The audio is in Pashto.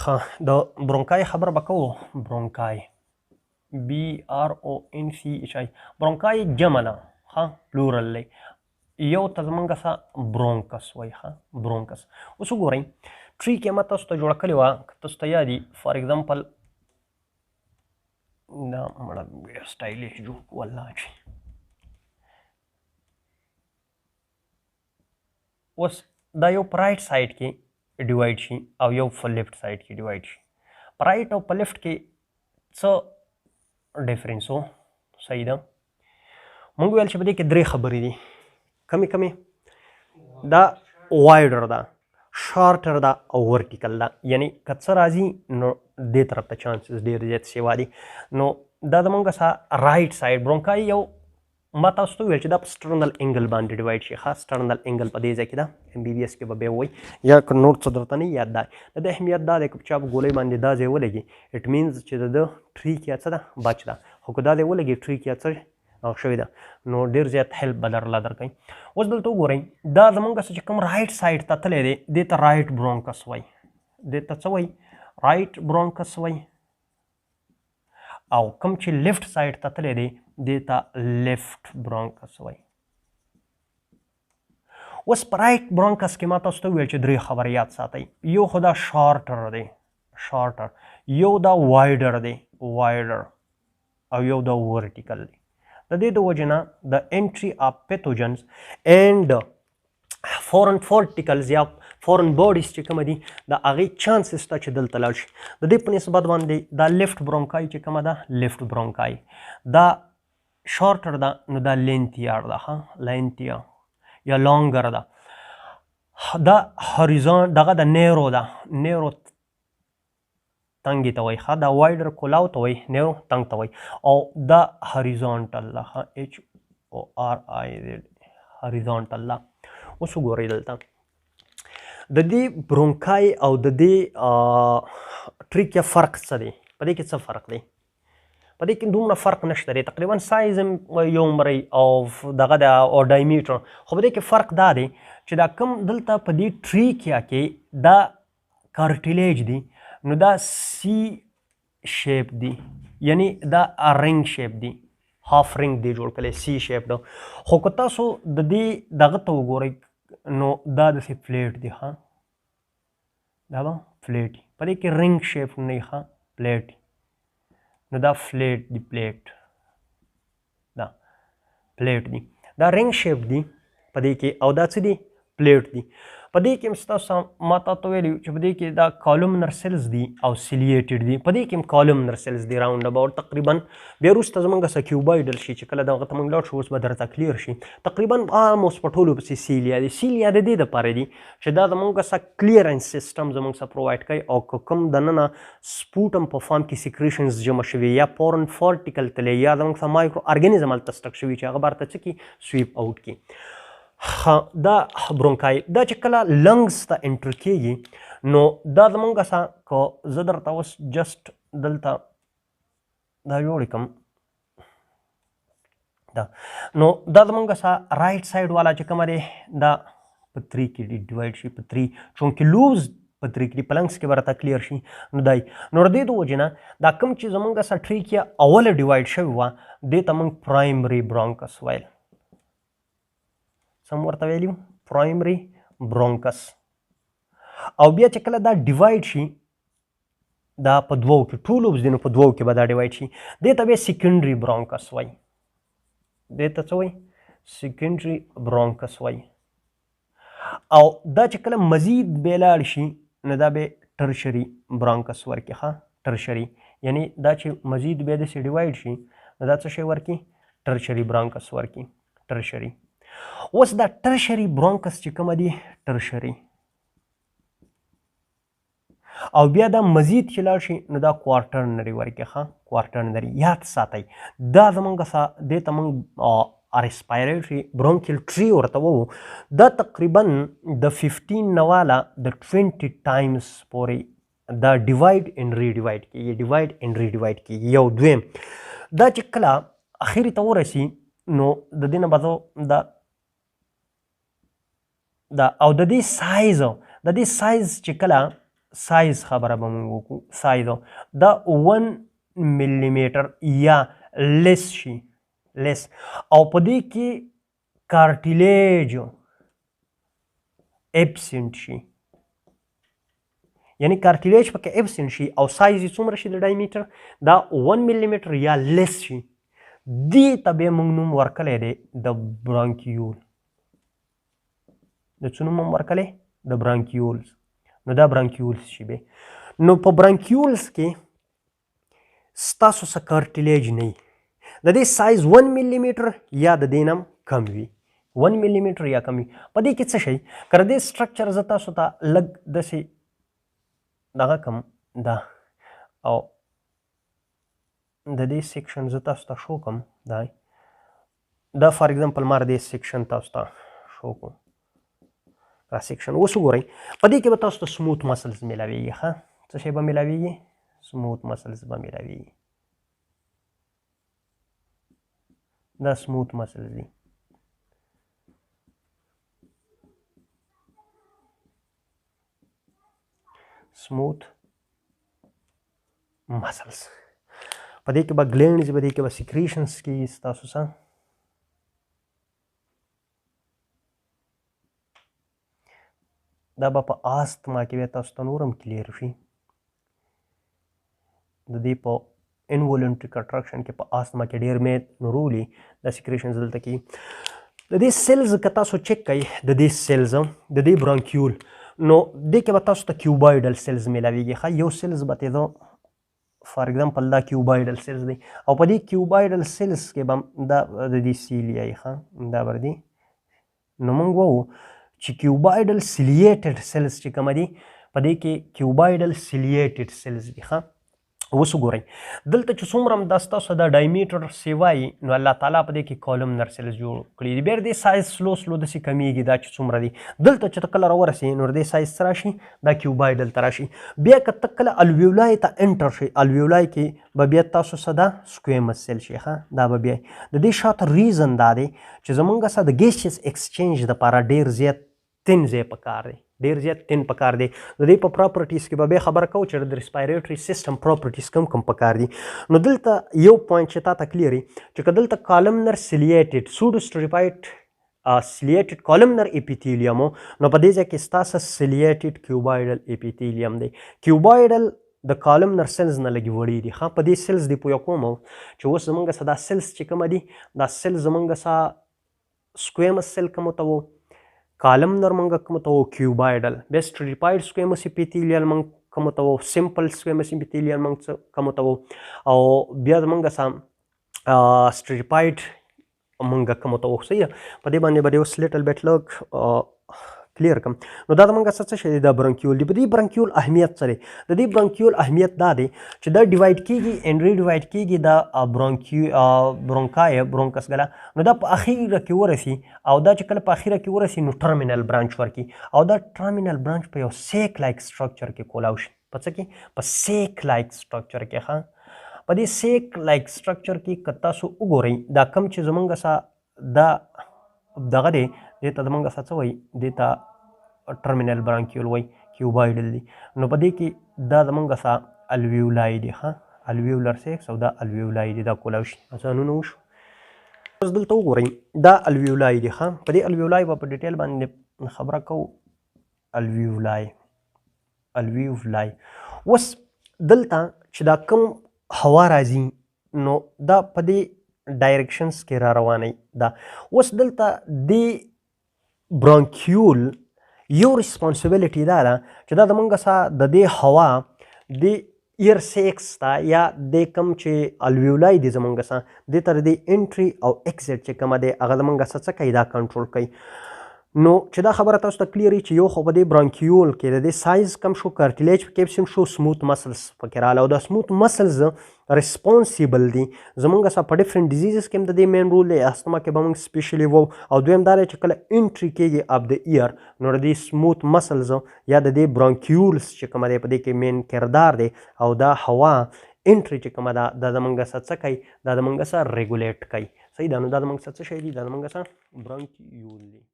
ښه د برونکای خبره به کوو. برونکای BRONCHI برونکای جمع ده، ښه پلورل دی. یو ته زمونږ څه برونکس وایي. ښه برونکس. اوس وګورئ ټریکیا ما تاسو ته جوړه کړې وه، که تاسو ته یاد وي فار اګزامپل دا مړه سټایلیش جوړ کړو الله چې اوس دا یو په رایټ سایډ کې ډیوایډ شي او یو په لیفټ سایډ کې ډیوایډ شي. په رایټ او په لیفټ کې څه ډیفرنس و؟ صحیح ده. موږ ویل چې په دې کې درې خبرې دي. کمې کمې دا وایډر ده، شارټر ده او ورټیکل ده. یعنی که څه راځي نو دې طرف ته چانسز ډېر زیات سیوا دي. نو دا زمونږ څه رایټ سایډ برونکای یو ما تاسو ته وویل چې دا په سټرنل انګل باندې ډیوایډ شي. ښه سټرنل انګل په دې ځای کې ده، MBBS کې به بیا ووایي یا که نور څه درته نه یاد ده. د دې اهمیت دا دی که په چا په ګولۍ باندې دا ځای ولګي اټ مینز چې د ده ټریکیا څه ده بچ ده. خو که دا ځای ولګي ټریکیا څه شوې ده نو ډېر زیات هیلپ به درله درکوي. اوس دلته وګورئ دا زمونږ چې کوم رایټ سایډ ته تللی دی دې ته رایټ برونکس وایي. دې ته څه وایي؟ رایټ برونکس وایي. او کوم چې لیفټ سایډ ته تللی دی دې ته لیفټ برونکس وایي. اوس په رایټ برونکس کې ما تاسو ته وویل چې درې خبرې یاد ساتئ. یو خو دا شارټر دی، شارټر. یو دا وایډر دی، وایډر. او یو دا ورټیکل دی. د دې د وجې نه د انټري اف پیتوجنز اینډ فورن پارټیکلز یا فورن باډیز چې کومه دي د هغې چانسز شته چې دلته لاړ شي. د دې په نسبت باندې دا لیفټ برونکای چې کومه ده لیفټ برونکای دا شارټر ده نو دا لینتیار ده. ښه لینتیا یا لانګر ده. دا هوریزون دغه د نیرو ده، نیرو تنګې ته وایي. ښه دا وایډر کولاو ته وایي، نیرو تنګ ته وایي. او دا هوریزونټل ده، ښه HORIZ هوریزونټل ده. اوس وګورئ دلته د دې برونکای او د دې ټریکیا فرق څه دی؟ په دې کې څه فرق دی؟ په دې کې دومره فرق نشته دی، تقریبا سایز هم یو مری او دغه د او ډایمیټر. خو په دې کې فرق دا دی چې دا کوم دلته په دې ټریکیا کې دا کارټیلیج دی نو دا سی شیپ دی، یعنی دا رنګ شیپ دی، هاف رنګ دی جوړ کړی، سی شیپ ده. خو که تاسو د دې دغه ته وګورئ نو دا داسې فلیټ دی. ښه دا به فلیټ وي، په دې کې رنګ شیپ نه وي. ښه فلیټ نو دا فلیټ دی، پلیټ دا پلیټ دی، دا رنګ شیپ دی په دې کې. او دا څه دی؟ پلیټ دی. په دې کې هم ستاسو ما تاسو ویلي چې په دې کې دا کالومنر سیلز دي او سیلیټډ دي. په دې کې هم کالومنر سیلز دي راوند اباوټ تقریبا. بیا وروسته زمونږ څه کیوبایډل شي چې کله دغه ته موږ لاړ شو اوس به درته کلیر شي. تقریبا آلموسټ په ټولو پسې سیلیا دي. سیلیا د دې دپاره دي چې دا زمونږ څه کلیرنس سیسټم زمونږ څه پرووایډ کوي. او که کوم دننه سپوټم په فارم کې سیکریشنز جمع شوي یا پورن پارټیکل تللی یا زمونږ څه مایکرو ارګانیزم هلته سټک شوي چې هغه بهر ته څه کړي سویپ آوټ کړي. دا برونکای دا چې کله لنګز ته انټر کېږي نو دا زمونږ څه که زه درته اوس جسټ دلته دا جوړې کړم دا نو دا زمونږ څه رایټ سایډ والا چې کومه دی دا په 3 کې ډیوایډ شي، په 3 چونکې لوز په 3 کې په لنګز کې به راته کلیر شي نو دی. نو د دې د وجې نه دا کوم چې زمونږ څه ټریکیا اوله ډیوایډ شوې وه دې ته موږ پرایمري برونکس ویل. سم ورته ویلي پرایمري برونکس. او بیا چې کله دا ډیوایډ شي دا په دوو کې ټو لوبز دي نو په دوو کې به دا ډیوایډ شي دې ته بیا سیکنډري برونکس وایي. دې ته څه وایي؟ سیکنډري برونکس وایي. او دا چې کله مزید بیا لاړ شي نو دا بیا ټرشري برونکس ورکړي. ښه ټرشري یعنی دا چې مزید بیا داسې ډیوایډ شي نو دا څه شی ورکړي؟ ټرشري برونکس ورکړي. ټرشري. اوس دا ټرشري برونکس چې کومه دي ټرشري او بیا دا مزید چې لاړ شي نو دا کوارټرنري ورکړي. ښه کوارټرنري یاد ساتئ دا زمونږ څه دې ته موږ ریسپایریټري برونکیل ټري ورته ووایو. دا تقریبا د 15 نه واله د 20 ټایمز پورې دا ډیوایډ اینډ ریډیوایډ کېږي، ډیوایډ اینډ ریډیوایډ کېږي. یو دویم دا چې کله اخري ته ورسي نو د دې نه به دا او د دې سایز چې کله سایز خبره به موږ وکړو سایز دا 1 ملي میټر یا لیس شي لیس او په دې کې کارټیلیج ابسنټ شي یعنی کارټیلیج پکې ابسنټ شي او سایز یې څومره شي د ډایمیټر دا 1 ملي میټر یا لیس شي دې ته بیا موږ نوم ورکلی دی د برانکیول د څه نوم هم ورکلی د برانکیولز نو دا برانکیولز شي بیا نو په برانکیولز کې ستاسو څه کارټیلیج نه وي د دې سایز 1 ملي میټر یا د دې نه کم وي 1 ملي میټر یا کم وي په دې کې څه شی که د دې سټرکچر زه تاسو ته لږ داسې دغه کم دا او د دې سیکشن زه تاسو ته شو کم دا فار ایگزامپل ما د دې سیکشن تاسو ته شو کوم دا سیکشن اوس وګورئ په دې کې به تاسو ته سموث مسلز میلاویږي ښه څه شی به میلاویږي سموث مسلز به میلاویږي دا سموث مسلز دي smooth muscles په دې کې به ګلینډز په دې کې به سیکریشنز کې ستاسو څه دا به په آستما کې بیا تاسو ته نور هم کلیر شي د دې په انوولنټري کنټراکشن کې په آستما کې ډېر مې نورولي دا سیکریشنز دلته کې د دې سیلز که تاسو چیک کوئ د دې سیلز د دې برانکیول نو دې کې به تاسو ته کیوبایډل سیلز میلاویږي ښه یو سیلز به تېده فار ایگزامپل دا کیوبایډل سیلز دی او په دې کیوبایډل سیلز کې به دا د دې سیلیایي ښه دا به دی نو موږ ووایو چې کیوبایډل سیلیټډ سیلز چې کومه دي په دې کې کیوبایډل سیلیټډ سیلز دي ښه اوس وګورئ دلته چې څومره هم دا ستاسو د ډایمیټر سیوایي نو الله تعالی په دې کې کالمنر سیلز جوړ کړي دي بیا د دې سایز سلو داسې کمیږي دا چې څومره دي دلته چې ته کله راورسې نو د دې سایز څه راشي دا کیوبایډل ته راشي بیا که ته کله الویولای ته انټر شي الویولای کې به بیا تاسو څه دا سکویمس سیل شي ښه دا به بیا د دې شاته ریزن دا دی چې زمونږ څه د ګیسیس ایکسچینج دپاره ډېر زیات تین ځای پکار دی ډېر زیات تین پکار دی د دې په پراپرټیز کې به بیا خبره کوو چې د ریسپایریټري سیسټم پراپرټیز کوم پکار دي نو دلته یو پوینټ چې تا ته کلیر وي چې که دلته کالمنر سیلیټډ سوډوسټریپایډ سیلیټډ کالمنر اپیتیلیوم نو په دې ځای کې ستاسو سیلیټډ کیوبایډل اپیتیلیوم دی کیوبایډل د کالمنر سیلز نه لږ وړي دي ښه په دې سیلز دی پوه کوم چې اوس زمونږ څه دا سیلز چې کومه دي دا سیلز زمونږ څه سکویمس سیل کوم ته وو کالمنر منګه کوم ته وو کیوبایډل بیا سټریپایډ سکویمس اپیتیلیل منګ کوم ته وو سمپل سکویمس اپیتیلیل منګ کوم ته وو او بیا منګه سم سټریپایډ منګه کوم ته وو صحیح په دې باندې به اوس لیټل بیٹ لوک کلیر کم نو دا د منګه څه شي دا برانکیول دی په دې برانکیول اهمیت څه دی د دې برانکیول اهمیت دا دی چې دا ډیوایډ کیږي ان ری ډیوایډ کیږي دا برونکای برونکس غلا نو دا په اخیره کې ورسي او دا چې کله په اخیره کې ورسي نو ټرمینل برانچ ورکی او دا ټرمینل برانچ په یو سیک لایک سټرکچر کې کولاو شي په څه کې په سیک لایک سټرکچر کې ها په دې سیک لایک سټرکچر کې کتا سو وګورئ دا کم چې زمونږ سا دا دغه دی دې ته زمونږ څه وایي دې ته ټرمینل برانکیول وایي کیوبایډل دی نو په دې کې دا زمونږ څه الویولای دی ښه الویولر سیکس او دا الویولای دی دا کولاو شي ځانونه وشو اوس دلته وګورئ دا الویولای دی ښه په دې الویولای به په ډیټیل باندې خبره کوو الویولای اوس دلته چې دا کوم هوا راځي نو دا په دې ډایرکشنز کې را رواني دا اوس دلته د برانکیول یو ریسپانسیبیلیټي دا ده چې دا زمونږ څه د دې هوا د ایر سیکس ته یا د کوم چې الویولای دي زمونږ څه دې ته د انټري او ایکزیټ چې کومه دی هغه زمونږ څه کوي دا کنټرول کوي نو چې دا خبره تاسو ته کلیر چې یو خو په دې برانکیول کې د دې سایز کم شو کارټیلیج پکې هم شو سموث مسلز پکې رااله او دا سموث مسلز ریسپانسیبل دي زمونږ څه په ډیفرنٹ ډیزیزز کې هم د دې مین رول دی استما کې به موږ سپیشلی وو او دویم دا چې کله انټری کېږي اپ د ایر نو د دې سموث مسلز یا د دې برانکیولز چې کومه دی په دې کې مین کردار دی او دا هوا انټری چې کومه ده دا زمونږ څه کوي دا زمونږ ریګولیټ کوي صحیح ده نو دا زمونږ څه شی دی دا زمونږ برانکیول دی